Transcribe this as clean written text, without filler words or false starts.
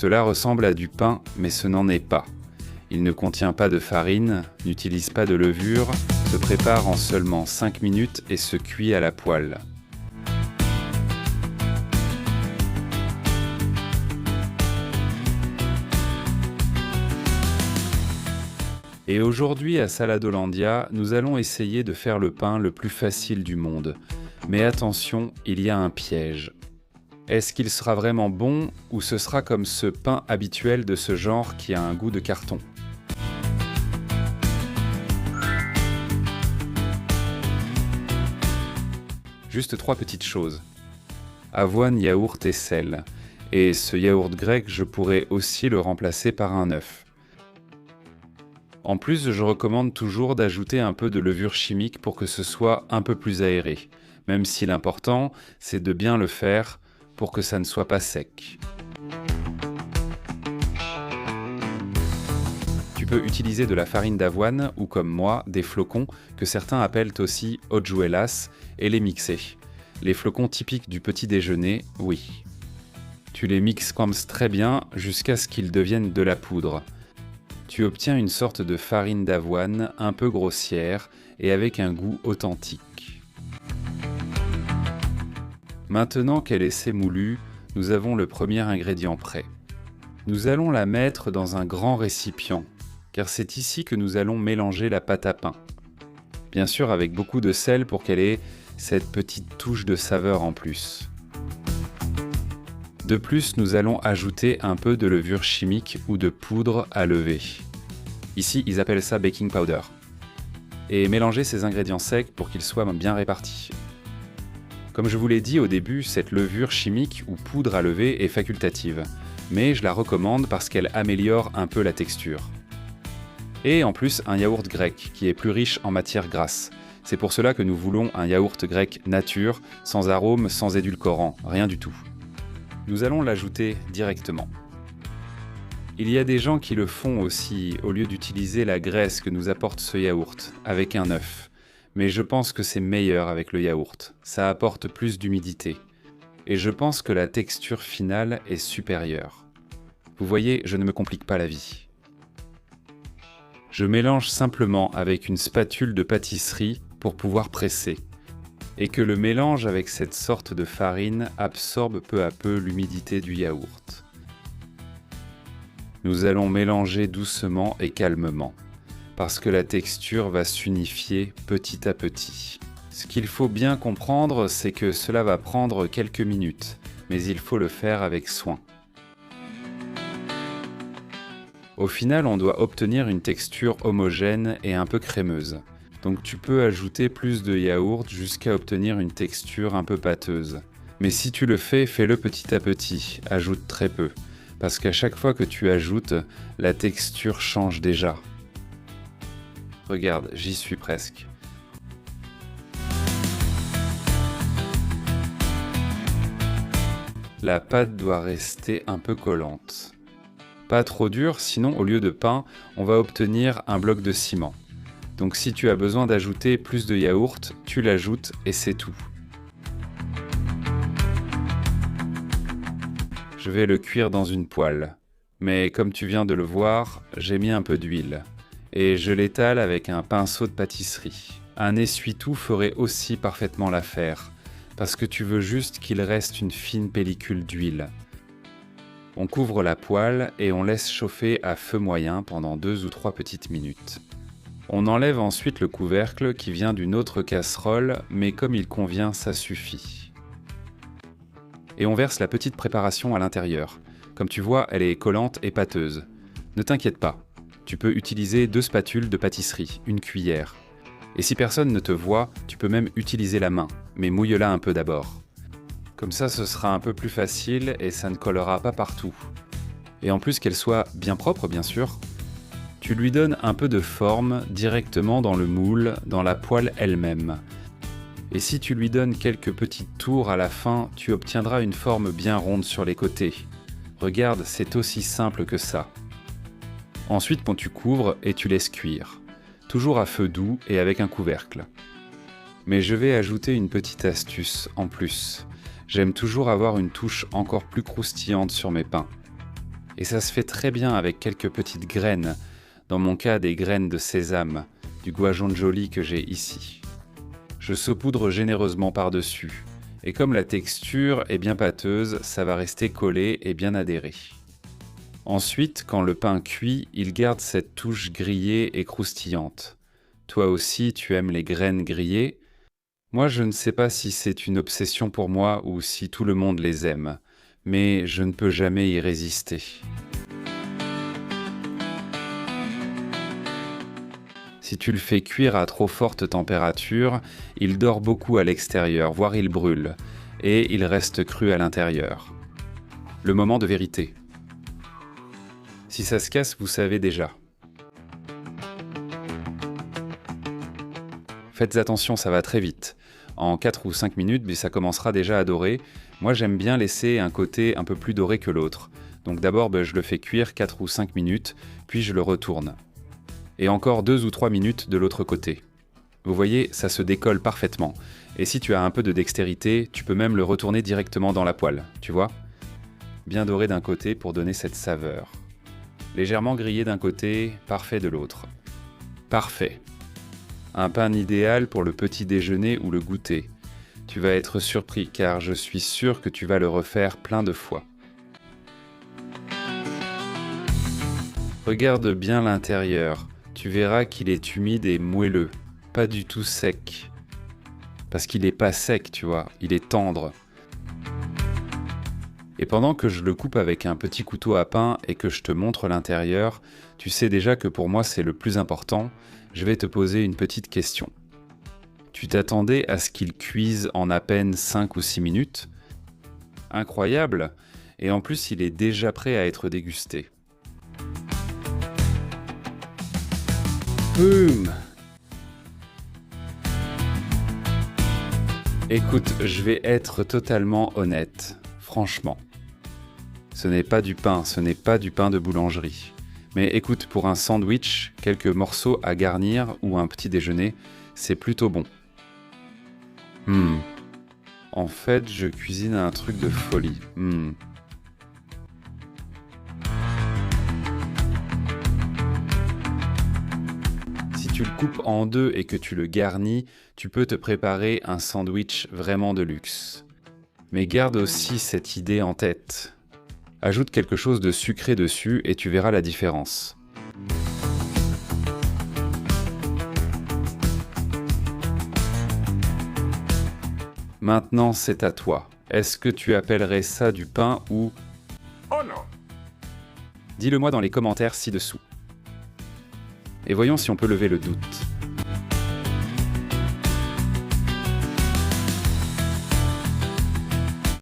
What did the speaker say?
Cela ressemble à du pain, mais ce n'en est pas. Il ne contient pas de farine, n'utilise pas de levure, se prépare en seulement 5 minutes et se cuit à la poêle. Et aujourd'hui à Saladolandia, nous allons essayer de faire le pain le plus facile du monde. Mais attention, il y a un piège. Est-ce qu'il sera vraiment bon ou ce sera comme ce pain habituel de ce genre qui a un goût de carton ? Juste 3 petites choses. Avoine, yaourt et sel. Et ce yaourt grec, je pourrais aussi le remplacer par un œuf. En plus, je recommande toujours d'ajouter un peu de levure chimique pour que ce soit un peu plus aéré, même si l'important, c'est de bien le faire pour que ça ne soit pas sec. Tu peux utiliser de la farine d'avoine ou comme moi, des flocons que certains appellent aussi hojuelas et les mixer. Les flocons typiques du petit déjeuner, oui. Tu les mixes très bien jusqu'à ce qu'ils deviennent de la poudre. Tu obtiens une sorte de farine d'avoine un peu grossière et avec un goût authentique. Maintenant qu'elle est sémoulue, nous avons le premier ingrédient prêt. Nous allons la mettre dans un grand récipient, car c'est ici que nous allons mélanger la pâte à pain. Bien sûr avec beaucoup de sel pour qu'elle ait cette petite touche de saveur en plus. De plus, nous allons ajouter un peu de levure chimique ou de poudre à lever. Ici, ils appellent ça baking powder. Et mélanger ces ingrédients secs pour qu'ils soient bien répartis. Comme je vous l'ai dit au début, cette levure chimique ou poudre à lever est facultative, mais je la recommande parce qu'elle améliore un peu la texture. Et en plus, un yaourt grec qui est plus riche en matières grasses. C'est pour cela que nous voulons un yaourt grec nature, sans arôme, sans édulcorant, rien du tout. Nous allons l'ajouter directement. Il y a des gens qui le font aussi au lieu d'utiliser la graisse que nous apporte ce yaourt, avec un œuf. Mais je pense que c'est meilleur avec le yaourt, ça apporte plus d'humidité. Et je pense que la texture finale est supérieure. Vous voyez, je ne me complique pas la vie. Je mélange simplement avec une spatule de pâtisserie pour pouvoir presser. Et que le mélange avec cette sorte de farine absorbe peu à peu l'humidité du yaourt. Nous allons mélanger doucement et calmement, parce que la texture va s'unifier petit à petit. Ce qu'il faut bien comprendre, c'est que cela va prendre quelques minutes, mais il faut le faire avec soin. Au final, on doit obtenir une texture homogène et un peu crémeuse. Donc tu peux ajouter plus de yaourt jusqu'à obtenir une texture un peu pâteuse. Mais si tu le fais, fais-le petit à petit, ajoute très peu. Parce qu'à chaque fois que tu ajoutes, la texture change déjà. Regarde, j'y suis presque. La pâte doit rester un peu collante. Pas trop dure, sinon au lieu de pain, on va obtenir un bloc de ciment. Donc si tu as besoin d'ajouter plus de yaourt, tu l'ajoutes et c'est tout. Je vais le cuire dans une poêle. Mais comme tu viens de le voir, j'ai mis un peu d'huile. Et je l'étale avec un pinceau de pâtisserie. Un essuie-tout ferait aussi parfaitement l'affaire, parce que tu veux juste qu'il reste une fine pellicule d'huile. On couvre la poêle et on laisse chauffer à feu moyen pendant 2 ou 3 petites minutes. On enlève ensuite le couvercle qui vient d'une autre casserole, mais comme il convient, ça suffit. Et on verse la petite préparation à l'intérieur. Comme tu vois, elle est collante et pâteuse. Ne t'inquiète pas, tu peux utiliser 2 spatules de pâtisserie, une cuillère. Et si personne ne te voit, tu peux même utiliser la main, mais mouille-la un peu d'abord. Comme ça, ce sera un peu plus facile et ça ne collera pas partout. Et en plus qu'elle soit bien propre, bien sûr. Tu lui donnes un peu de forme directement dans le moule, dans la poêle elle-même. Et si tu lui donnes quelques petites tours à la fin, tu obtiendras une forme bien ronde sur les côtés. Regarde, c'est aussi simple que ça. Ensuite, tu couvres et tu laisses cuire. Toujours à feu doux et avec un couvercle. Mais je vais ajouter une petite astuce en plus. J'aime toujours avoir une touche encore plus croustillante sur mes pains. Et ça se fait très bien avec quelques petites graines, dans mon cas des graines de sésame, du guajonjoli que j'ai ici. Je saupoudre généreusement par-dessus, et comme la texture est bien pâteuse, ça va rester collé et bien adhéré. Ensuite, quand le pain cuit, il garde cette touche grillée et croustillante. Toi aussi, tu aimes les graines grillées. Moi, je ne sais pas si c'est une obsession pour moi ou si tout le monde les aime, mais je ne peux jamais y résister. Si tu le fais cuire à trop forte température, il dort beaucoup à l'extérieur, voire il brûle, et il reste cru à l'intérieur. Le moment de vérité. Si ça se casse, vous savez déjà. Faites attention, ça va très vite. En 4 ou 5 minutes, ça commencera déjà à dorer. Moi, j'aime bien laisser un côté un peu plus doré que l'autre. Donc d'abord, je le fais cuire 4 ou 5 minutes, puis je le retourne. Et encore 2 ou 3 minutes de l'autre côté. Vous voyez, ça se décolle parfaitement. Et si tu as un peu de dextérité, tu peux même le retourner directement dans la poêle, tu vois ? Bien doré d'un côté pour donner cette saveur. Légèrement grillé d'un côté, parfait de l'autre. Parfait. Un pain idéal pour le petit déjeuner ou le goûter. Tu vas être surpris car je suis sûr que tu vas le refaire plein de fois. Regarde bien l'intérieur. Tu verras qu'il est humide et moelleux, pas du tout sec. Parce qu'il n'est pas sec, tu vois, il est tendre. Et pendant que je le coupe avec un petit couteau à pain et que je te montre l'intérieur, tu sais déjà que pour moi c'est le plus important, je vais te poser une petite question. Tu t'attendais à ce qu'il cuise en à peine 5 ou 6 minutes ? Incroyable ! Et en plus il est déjà prêt à être dégusté. Boum ! Écoute, je vais être totalement honnête, franchement. Ce n'est pas du pain de boulangerie. Mais écoute, pour un sandwich, quelques morceaux à garnir ou un petit déjeuner, c'est plutôt bon. En fait, je cuisine un truc de folie. Si tu le coupes en deux et que tu le garnis, tu peux te préparer un sandwich vraiment de luxe. Mais garde aussi cette idée en tête. Ajoute quelque chose de sucré dessus et tu verras la différence. Maintenant, c'est à toi. Est-ce que tu appellerais ça du pain ou... Oh non! Dis-le moi dans les commentaires ci-dessous. Et voyons si on peut lever le doute.